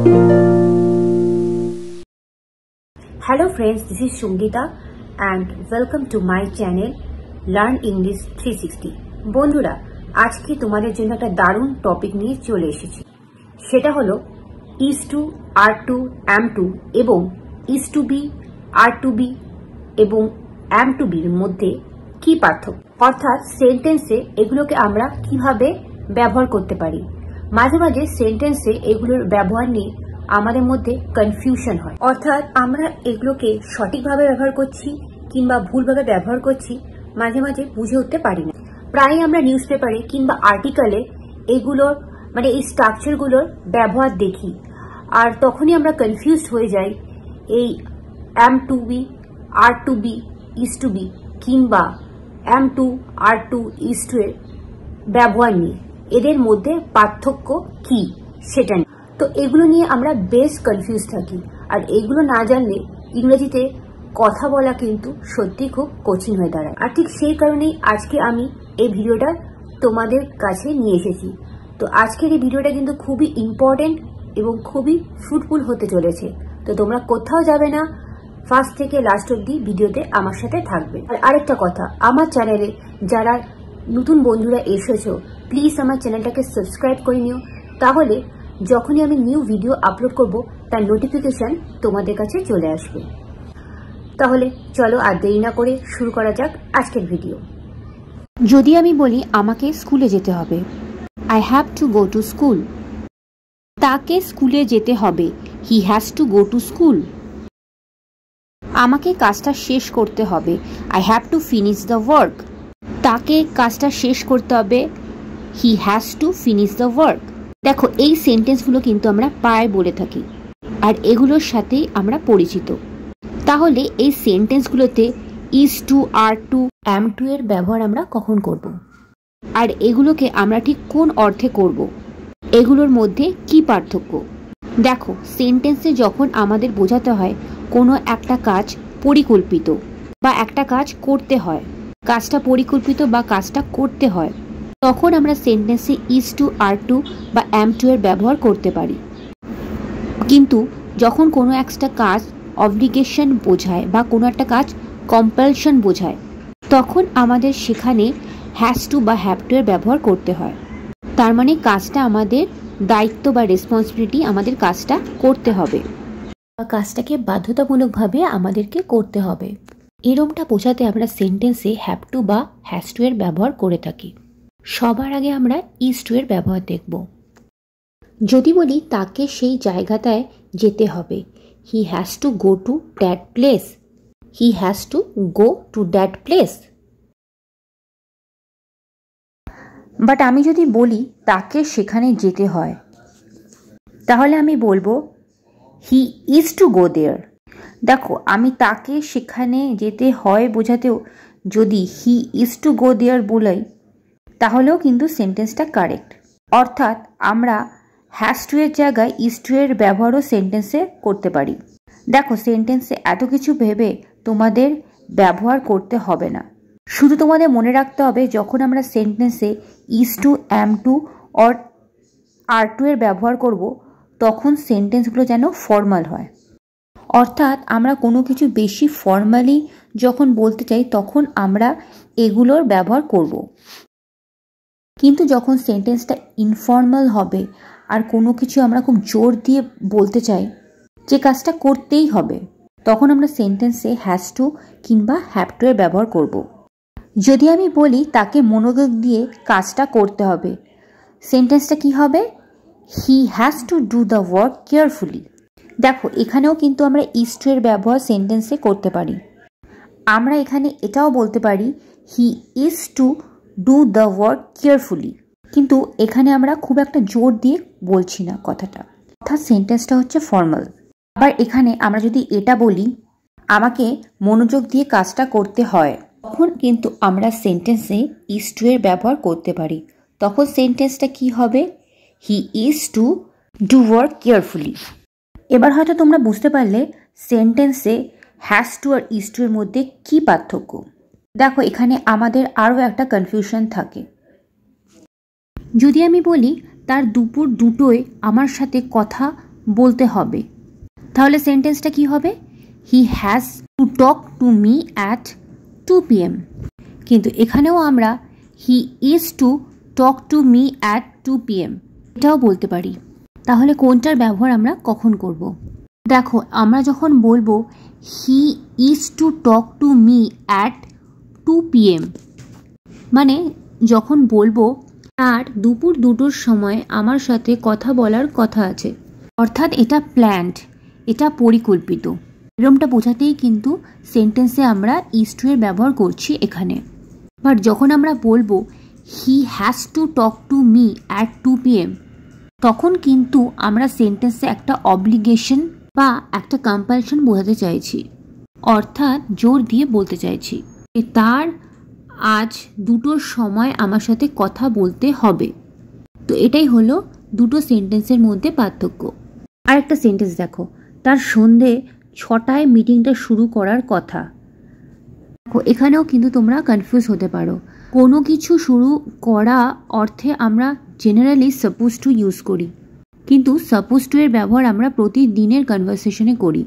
Hello friends, this is Shungita and welcome to my channel Learn English 360. বন্ধুরা, আজকে তোমাদের জন্য একটা দারুণ টপিক নিয়ে চলে এসেছি। সেটা হলো is to, are to, am to এবং is to be, are to be এবং am to be এর মধ্যে কি পার্থক্য, অর্থাৎ সেন্টেন্সে এগুলোকে আমরা কিভাবে ব্যবহার করতে পারি। মাঝে মাঝে সেন্টেন্সে এগুলোর ব্যবহার নিয়ে আমাদের মধ্যে কনফিউশন হয়, অর্থাৎ আমরা এগুলোকে সঠিকভাবে ব্যবহার করছি কিংবা ভুলভাবে ব্যবহার করছি মাঝে মাঝে বুঝে উঠতে পারি না। প্রায় আমরা নিউজ পেপারে কিংবা আর্টিকেলে এগুলোর এই স্ট্রাকচারগুলোর ব্যবহার দেখি, আর তখনই আমরা কনফিউজড হয়ে যাই এই am to be, are to be, is to be কিংবা am to, are to, is to এর ব্যবহার নিয়ে এদের মধ্যে পার্থক্য কি সেটা নিয়ে। তো এগুলো নিয়ে আমরা বেশ কনফিউজ থাকি, আর এগুলো না জানলে ইংরেজিতে কথা বলা কিন্তু সত্যি খুব কঠিন হয়ে দাঁড়ায়। আর ঠিক সেই কারণেই আজকে আমি এই ভিডিওটা তোমাদের কাছে নিয়ে এসেছি। তো আজকের এই ভিডিওটা কিন্তু খুবই ইম্পর্টেন্ট এবং খুবই ফ্রুটফুল হতে চলেছে। তো তোমরা কোথাও যাবে না, ফার্স্ট থেকে লাস্ট অবধি ভিডিওতে আমার সাথে থাকবে। আর আরেকটা কথা, আমার চ্যানেলে যারা নতুন বন্ধুরা এসেছো প্লিজ আমার চ্যানেলটাকে সাবস্ক্রাইব করে নিও, তাহলে যখনই আমি নিউ ভিডিও আপলোড করব তার নোটিফিকেশন তোমাদের কাছে চলে আসবে। তাহলে চলো আর দেরি না করে শুরু করা যাক আজকের ভিডিও। যদি আমি বলি আমাকে স্কুলে যেতে হবে, I have to go to school. তাকে স্কুলে যেতে হবে, he has to go to school. আমাকে কাজটা শেষ করতে হবে, I have to finish the work. তাকে কাজটা শেষ করতে হবে, he has to finish the work. দেখো, এই সেন্টেন্সগুলো কিন্তু আমরা প্রায় বলে থাকি আর এগুলোর সাথেই আমরা পরিচিত। তাহলে এই সেন্টেন্সগুলোতে is to, are to, am to এর ব্যবহার আমরা কখন করব, আর এগুলোকে আমরা ঠিক কোন অর্থে করব, এগুলোর মধ্যে কি পার্থক্য। দেখো, সেন্টেন্সে যখন আমাদের বোঝাতে হয় কোনো একটা কাজ পরিকল্পিত বা একটা কাজ করতে হয়, কাজটা পরিকল্পিত বা কাজটা করতে হয়, তখন আমরা সেন্টেন্সে ইজ টু, আর টু বা অ্যাম টু এর ব্যবহার করতে পারি। কিন্তু যখন কোনো একটা কাজ অব্লিগেশন বোঝায় বা কোনো একটা কাজ কম্পালশন বোঝায়, তখন আমাদের সেখানে হ্যাজ টু বা হ্যাভ টু এর ব্যবহার করতে হয়। তার মানে কাজটা আমাদের দায়িত্ব বা রেসপন্সিবিলিটি, আমাদের কাজটা করতে হবে বা কাজটাকে বাধ্যতামূলকভাবে আমাদেরকে করতে হবে। এরমটা বোঝাতে আমরা সেন্টেন্সে হ্যাভ টু বা হ্যাজ টু এর ব্যবহার করে থাকি। সবার আগে আমরা ইজ টু এর ব্যবহার দেখব। যদি বলি তাকে সেই জায়গাটায় যেতে হবে, he has to go to that place. He has to go to that place. But আমি যদি বলি তাকে সেখানে যেতে হয়, তাহলে আমি বলবো হি ইজ টু গো দেয়ার। দেখো, আমি তাকে সেখানে যেতে হয় বোঝাতেও যদি হি ইজ টু গো দেয়ার বলাই, তাহলেও কিন্তু সেন্টেন্সটা কারেক্ট। অর্থাৎ আমরা হ্যাজ টু এর জায়গায় ইজ টু এর ব্যবহারও সেন্টেন্সে করতে পারি। দেখো, সেন্টেন্সে এত কিছু ভেবে তোমাদের ব্যবহার করতে হবে না। শুধু তোমাদের মনে রাখতে হবে যখন আমরা সেন্টেন্সে is to, am to or are to এর ব্যবহার করব, তখন সেন্টেন্সগুলো যেন ফর্মাল হয়। অর্থাৎ আমরা কোনো কিছু বেশি ফর্মালি যখন বলতে চাই তখন আমরা এগুলোর ব্যবহার করব। কিন্তু যখন সেন্টেন্সটা ইনফর্মাল হবে আর কোনো কিছু আমরা খুব জোর দিয়ে বলতে চাই যে কাজটা করতেই হবে, তখন আমরা সেন্টেন্সে হ্যাজ টু কিংবা হ্যাভ টু এর ব্যবহার করব। যদি আমি বলি তাকে মনোযোগ দিয়ে কাজটা করতে হবে, সেন্টেন্সটা কি হবে? He has to do the work carefully. দেখো, এখানেও কিন্তু আমরা ইজ টু এর ব্যবহার সেন্টেন্সে করতে পারি। আমরা এখানে এটাও বলতে পারি হি is to do the work carefully, কিন্তু এখানে আমরা খুব একটা জোর দিয়ে বলছি না কথাটা, অর্থাৎ সেন্টেন্সটা হচ্ছে ফর্মাল। আবার এখানে আমরা যদি এটা বলি আমাকে মনোযোগ দিয়ে কাজটা করতে হয়, তখন কিন্তু আমরা সেন্টেন্সে ইজ টু এর ব্যবহার করতে পারি। তখন সেন্টেন্সটা কি হবে? He is to do work carefully. এবার হয়তো তোমরা বুঝতে পারলে সেন্টেন্সে হ্যাজ টু আর ইজ টু এর মধ্যে কি পার্থক্য। দেখো, এখানে আমাদের আরও একটা কনফিউশন থাকে। যদি আমি বলি তার দুপুর দুটোয় আমার সাথে কথা বলতে হবে। তাহলে সেন্টেন্সটা কি হবে? He has to talk to me at 2 PM। কিন্তু এখানেও আমরা হি is to talk to me at 2 PM এটাও বলতে পারি। তাহলে কোনটার ব্যবহার আমরা কখন করব? দেখো, আমরা যখন বলবো হি is to talk to me at 2 PM, মানে যখন বলবো তার দুপুর 2টোর সময় আমার সাথে কথা বলার কথা আছে, অর্থাৎ এটা প্ল্যান্ড, এটা পরিকল্পিত। এরকমটা বোঝাতেই কিন্তু সেন্টেন্সে আমরা ইজ টু এর ব্যবহার করছি এখানে। বাট যখন আমরা বলবো he has to talk to me at 2 PM, তখন কিন্তু আমরা সেন্টেন্সে একটা অব্লিগেশন বা একটা কম্পালশন বোঝাতে চাইছি, অর্থাৎ জোর দিয়ে বলতে চাইছি যে তার আজ 2টোর সময় আমার সাথে কথা বলতে হবে। তো এটাই হলো দুটো সেন্টেন্সের মধ্যে পার্থক্য। আর একটা সেন্টেন্স দেখো, তার সন্ধে 6টায় মিটিংটা শুরু করার কথা। দেখো, এখানেও কিন্তু তোমরা কনফিউজ হতে পারো। কোনো কিছু শুরু করা অর্থে আমরা জেনারেলি সাপোজ টু ইউজ করি, কিন্তু সাপোজ টু এর ব্যবহার আমরা প্রতিদিনের কনভারসেশনে করি,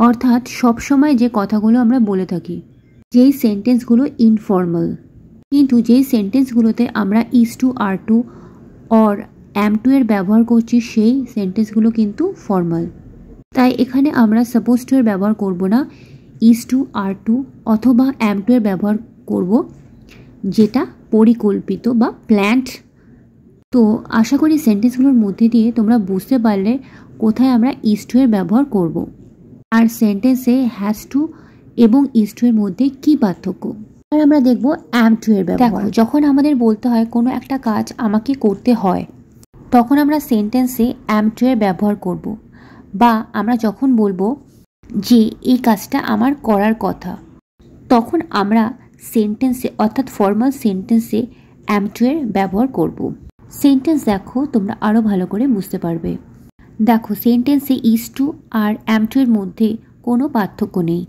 অর্থাৎ সবসময় যে কথাগুলো আমরা বলে থাকি, যেই সেন্টেন্সগুলো ইনফর্মাল। কিন্তু যেই সেন্টেন্সগুলোতে আমরা is to, are to or am to এর ব্যবহার করছি সেই সেন্টেন্সগুলো কিন্তু ফর্মাল। তাই এখানে আমরা সাপোজ টু এর ব্যবহার করব না, ইজ টু, আর টু অথবা অ্যাম টু এর ব্যবহার করব, যেটা পরিকল্পিত বা প্ল্যান্ড। তো আশা করি সেন্টেন্সগুলোর মধ্যে দিয়ে তোমরা বুঝতে পারলে কোথায় আমরা ইজ টু এর ব্যবহার করব, আর সেন্টেন্সে হ্যাজ টু এবং ইজ টু এর মধ্যে কী পার্থক্য। আর আমরা দেখব অ্যাম টু এর ব্যবহার। দেখো, যখন আমাদের বলতে হয় কোনো একটা কাজ আমাকে করতে হয়, তখন আমরা সেন্টেন্সে অ্যাম টু এর ব্যবহার করব। বা আমরা যখন বলবো যে এই কাজটা আমার করার কথা, তখন আমরা সেন্টেন্সে অর্থাৎ ফর্মাল সেন্টেন্সে অ্যাম টু এর ব্যবহার করব। সেন্টেন্স দেখো, তোমরা আরও ভালো করে বুঝতে পারবে। দেখো, সেন্টেন্সে ইজ টু আর অ্যাম টু এর মধ্যে কোনো পার্থক্য নেই।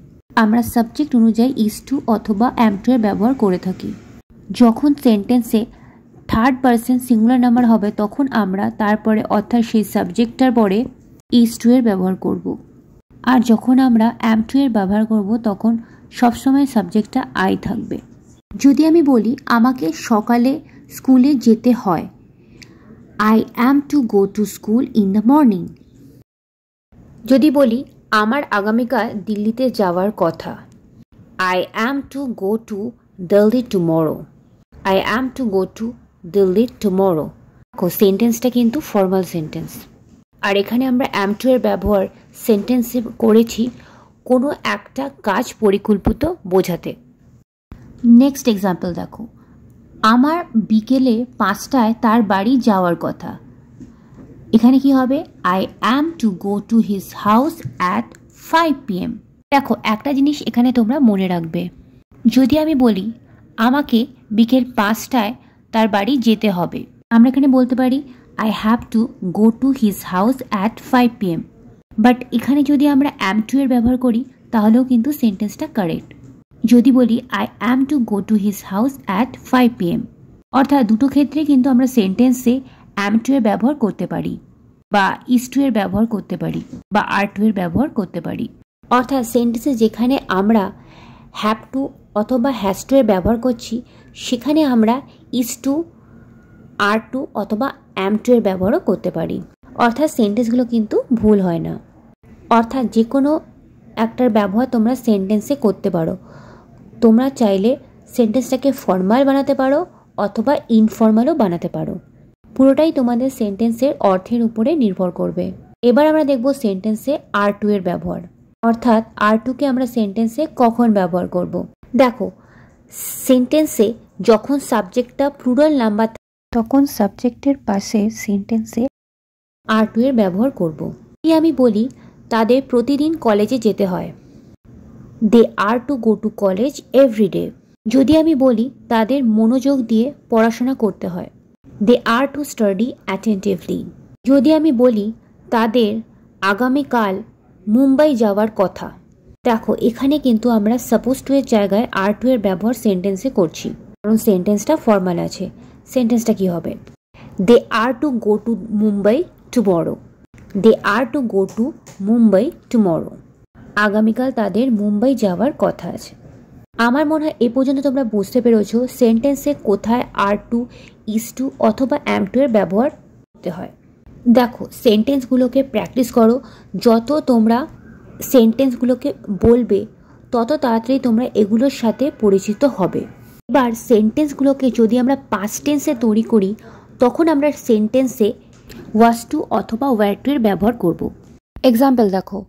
আমরা সাবজেক্ট অনুযায়ী ইজ টু অথবা অ্যাম টু এর ব্যবহার করে থাকি। যখন সেন্টেন্সে থার্ড পারসন সিঙ্গুলার নাম্বার হবে, তখন আমরা তারপরে অর্থাৎ সেই সাবজেক্টটার পরে ইজ টু এর ব্যবহার করব। আর যখন আমরা অ্যাম টু এর ব্যবহার করব, তখন সবসময় সাবজেক্টটা আই থাকবে। যদি আমি বলি আমাকে সকালে স্কুলে যেতে হয়, I am two go to school in the morning. যদি বলি আমার আগামীকাল দিল্লিতে যাওয়ার কথা, I am two go two Delhi tomorrow. I am two go two Delhi tomorrow. সেন্টেন্সটা কিন্তু ফর্মাল সেন্টেন্স, আর এখানে আমরা অ্যাম টু এর ব্যবহার সেন্টেন্সে করেছি কোনো একটা কাজ পরিকল্পিত বোঝাতে। নেক্সট এক্সাম্পল দেখো, আমার বিকেলে 5টায় তার বাড়ি যাওয়ার কথা। এখানে কি হবে? I am two go to his house at 5 PM। দেখো, একটা জিনিস এখানে তোমরা মনে রাখবে, যদি আমি বলি আমাকে বিকেল 5টায় তার বাড়ি যেতে হবে, আমরা এখানে বলতে পারি I have to go to his house at 5 PM। But এখানে যদি আমরা অ্যাম টু এর ব্যবহার করি, তাহলেও কিন্তু সেন্টেন্সটা কারেক্ট। যদি বলি I am two go to his house at 5 PM, অর্থাৎ দুটো ক্ষেত্রে কিন্তু আমরা সেন্টেন্সে অ্যাম টু এর ব্যবহার করতে পারি, বা ইজ টু এর ব্যবহার করতে পারি, বা আর টু এর ব্যবহার করতে পারি। অর্থাৎ সেন্টেন্সে যেখানে আমরা হ্যাভ টু অথবা হ্যাজ টু এর ব্যবহার করছি, সেখানে আমরা ইজ টু, আর টু অথবা অ্যাম টু এর ব্যবহারও করতে পারি। অর্থাৎ সেন্টেন্সগুলো কিন্তু ভুল হয় না। অর্থাৎ যে কোনো একটার ব্যবহার তোমরা সেন্টেন্সে করতে পারো। তোমরা চাইলে সেন্টেন্সটাকে ফর্মাল বানাতে পারো অথবা ইনফর্মালও বানাতে পারো। পুরোটাই তোমাদের সেন্টেন্সের অর্থের উপরে নির্ভর করবে। এবার আমরা দেখব সেন্টেন্সে আর টু এর ব্যবহার, অর্থাৎ আর টুকে আমরা সেন্টেন্সে কখন ব্যবহার করব। দেখো, সেন্টেন্সে যখন সাবজেক্টটা প্লুরাল নাম্বার, তখন সাবজেক্টের পাশে সেন্টেন্সে আর টু এর ব্যবহার করব। আমি বলি তাদের প্রতিদিন কলেজে যেতে হয়, they are to go to college every day. যদি আমি বলি তাদের মনোযোগ দিয়ে পড়াশোনা করতে হয়, they are to study attentively. যদি আমি বলি তাদের আগামীকাল মুম্বাই যাওয়ার কথা, দেখো এখানে কিন্তু আমরা সাপোজ টু এর জায়গায় আর টু এর ব্যবহার সেন্টেন্সে করছি, কারণ সেন্টেন্সটা ফর্মাল আছে। সেন্টেন্সটা কি হবে? They are to go to Mumbai tomorrow. They are to go to Mumbai tomorrow. আগামীকাল তাদের মুম্বাই যাওয়ার কথা আছে। আমার মনে হয় এ পর্যন্ত তোমরা বুঝতে পেরেছো সেন্টেন্সে কোথায় আর টু, ইজ টু অথবা অ্যাম টু এর ব্যবহার করতে হয়। দেখো সেন্টেন্সগুলোকে প্র্যাকটিস করো, যত তোমরা সেন্টেন্সগুলোকে বলবে তত তাড়াতাড়ি তোমরা এগুলোর সাথে পরিচিত হবে। এবার সেন্টেন্সগুলোকে যদি আমরা পাস্ট টেন্সে তৈরি করি তখন আমরা সেন্টেন্সে ওয়াজ টু অথবা ওয়্যার টু এর ব্যবহার করব। এক্সাম্পল দেখো,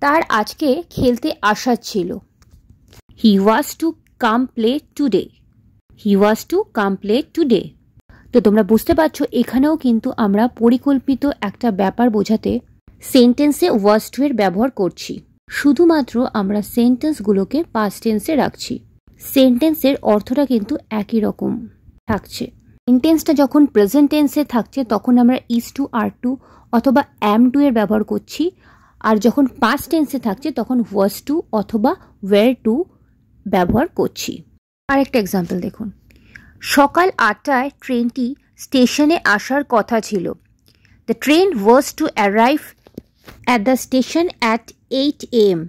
তার আজকে খেলতে আসার ছিল। He was to come play today. He was to come play today. তো তোমরা বুঝতে পারছো এখানেও কিন্তু আমরা পরিকল্পিত একটা ব্যাপার বোঝাতে সেন্টেন্সে ওয়াজ টু এর ব্যবহার করছি। শুধুমাত্র আমরা সেন্টেন্সগুলোকে পাস্ট টেন্সে রাখছি। সেন্টেন্সের অর্থটা কিন্তু একই রকম থাকছে। সেন্টেন্সটা যখন প্রেজেন্ট টেন্সে থাকছে তখন আমরা ইজ টু, আর টু অথবা অ্যাম টু এর ব্যবহার করছি, আর যখন পাস্ট টেন্সে থাকছে তখন ওয়াজ টু অথবা ওয়্যার টু ব্যবহার করছি। আরেকটা এক্সাম্পল দেখুন, সকাল 8টায় ট্রেনটি স্টেশনে আসার কথা ছিল। The train was to arrive at the station at 8 AM.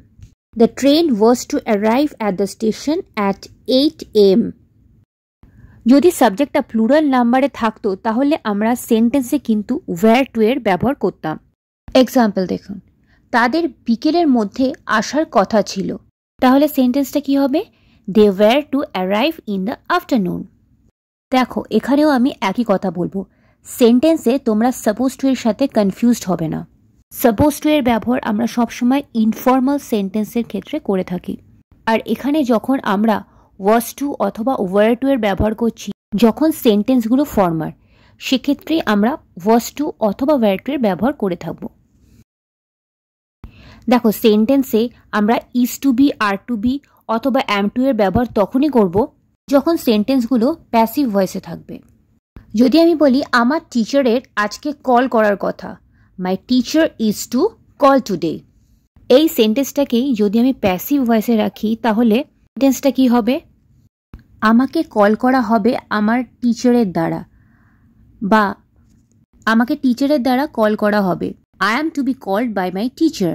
The train was to arrive at the station at 8 AM. যদি সাবজেক্টটা প্লুরাল নাম্বারে থাকতো তাহলে আমরা সেন্টেন্সে কিন্তু ওয়্যার টু এর ব্যবহার করতাম। এক্সাম্পল দেখুন, তাদের বিকেলের মধ্যে আসার কথা ছিল। তাহলে সেন্টেন্সটা কি হবে? They were to arrive in the afternoon. দেখো এখানেও আমি একই কথা বলবো, সেন্টেন্সে তোমরা সাপোজ টু এর সাথে কনফিউজড হবে না। সাপোজ টু এর ব্যবহার আমরা সবসময় ইনফর্মাল সেন্টেন্সের ক্ষেত্রে করে থাকি, আর এখানে যখন আমরা ওয়াজ টু অথবা ওয়্যার টু এর ব্যবহার করছি যখন সেন্টেন্সগুলো ফর্মাল, সেক্ষেত্রে আমরা ওয়াজ টু অথবা ওয়্যার টু এর ব্যবহার করে থাকব। দেখো সেন্টেন্সে আমরা is to be, are to be অথবা অ্যাম টু এর ব্যবহার তখনই করব যখন সেন্টেন্সগুলো প্যাসিভ ভয়েসে থাকবে। যদি আমি বলি আমার টিচারের আজকে কল করার কথা, my teacher is to call today, এই সেন্টেন্সটাকেই যদি আমি প্যাসিভ ভয়েসে রাখি তাহলে সেন্টেন্সটা কি হবে? আমাকে কল করা হবে আমার টিচারের দ্বারা, বা আমাকে টিচারের দ্বারা কল করা হবে। I am to be called by my teacher.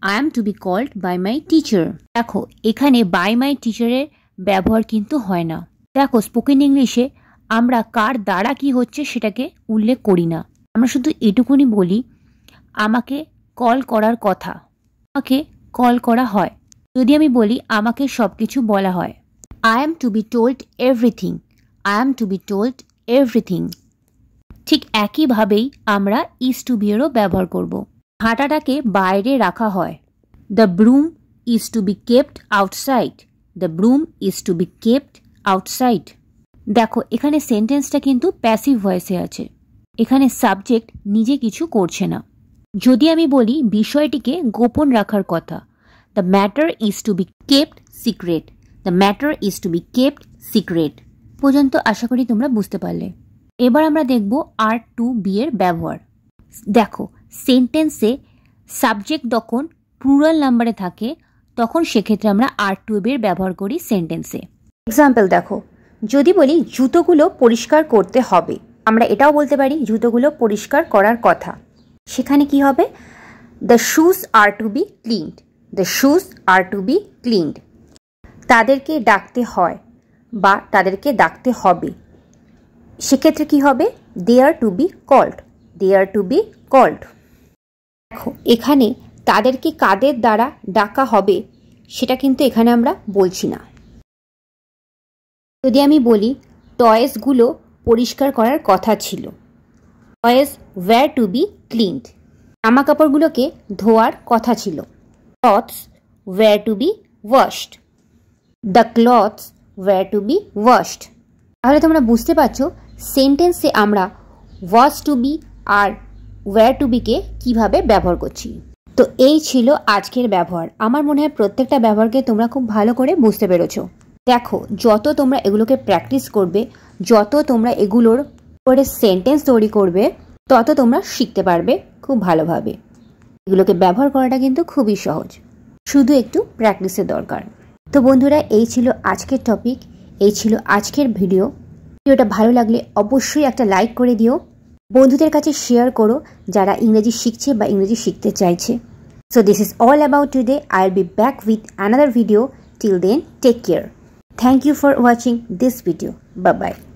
I am to be called by my teacher. দেখো এখানে বাই মাই টিচারের ব্যবহার কিন্তু হয় না। দেখো স্পোকেন ইংলিশে আমরা কার দ্বারা কি হচ্ছে সেটাকে উল্লেখ করি না, আমরা শুধু এটুকুনি বলি আমাকে কল করার কথা, আমাকে কল করা হয়। যদি আমি বলি আমাকে সব কিছু বলা হয়, I am to be told everything. I am to be told everything. ঠিক একইভাবেই আমরা ইজ টু বি এরও ব্যবহার করব। হাঁটাটাকে বাইরে রাখা হয়, the broom is to be kept outside. The broom is to be kept outside. দেখো এখানে সেন্টেন্সটা কিন্তু প্যাসিভ ভয়েসে আছে, এখানে সাবজেক্ট নিজে কিছু করছে না। যদি আমি বলি বিষয়টিকে গোপন রাখার কথা, the matter is to be kept secret. The matter is to be kept secret. পর্যন্ত আশা করি তোমরা বুঝতে পারলে। এবার আমরা দেখব আর টু বি এর ব্যবহার। দেখো সেন্টেন্সে সাবজেক্ট যখন প্লুরাল নাম্বারে থাকে তখন সেক্ষেত্রে আমরা আর টু বি এর ব্যবহার করি সেন্টেন্সে। এক্সাম্পল দেখো, যদি বলি জুতোগুলো পরিষ্কার করতে হবে, আমরা এটাও বলতে পারি জুতোগুলো পরিষ্কার করার কথা। সেখানে কি হবে? The shoes are to be cleaned. The shoes are to be cleaned. তাদেরকে ডাকতে হয় বা তাদেরকে ডাকতে হবে, সেক্ষেত্রে কি হবে? They are to be called. They are to be called. দেখো এখানে তাদেরকে কাদের দ্বারা ডাকা হবে সেটা কিন্তু এখানে আমরা বলছি না। যদি আমি বলি টয়েসগুলো পরিষ্কার করার কথা ছিল, toys were to be cleaned. জামা কাপড়গুলোকে ধোয়ার কথা ছিল, clothes were to be washed. The clothes were to be washed. তাহলে তোমরা বুঝতে পারছো সেন্টেন্সে আমরা ওয়াজ টু বি আর ওয়্যার টু বিকে কীভাবে ব্যবহার করছি। তো এই ছিল আজকের ব্যবহার। আমার মনে হয় প্রত্যেকটা ব্যবহারকে তোমরা খুব ভালো করে বুঝতে পেরেছো। দেখো যত তোমরা এগুলোকে প্র্যাকটিস করবে, যত তোমরা এগুলোর পরে সেন্টেন্স তৈরি করবে, তত তোমরা শিখতে পারবে খুব ভালোভাবে। এগুলোকে ব্যবহার করাটা কিন্তু খুবই সহজ, শুধু একটু প্র্যাকটিসের দরকার। তো বন্ধুরা এই ছিল আজকের টপিক, এই ছিল আজকের ভিডিওটা ভালো লাগলে অবশ্যই একটা লাইক করে দিও। বন্ধুদের কাছে শেয়ার করো যারা ইংরেজি শিখছে বা ইংরেজি শিখতে চাইছে। So this is all about today. I'll be back with another video. Till then, take care. Thank you for watching this video. Bye bye.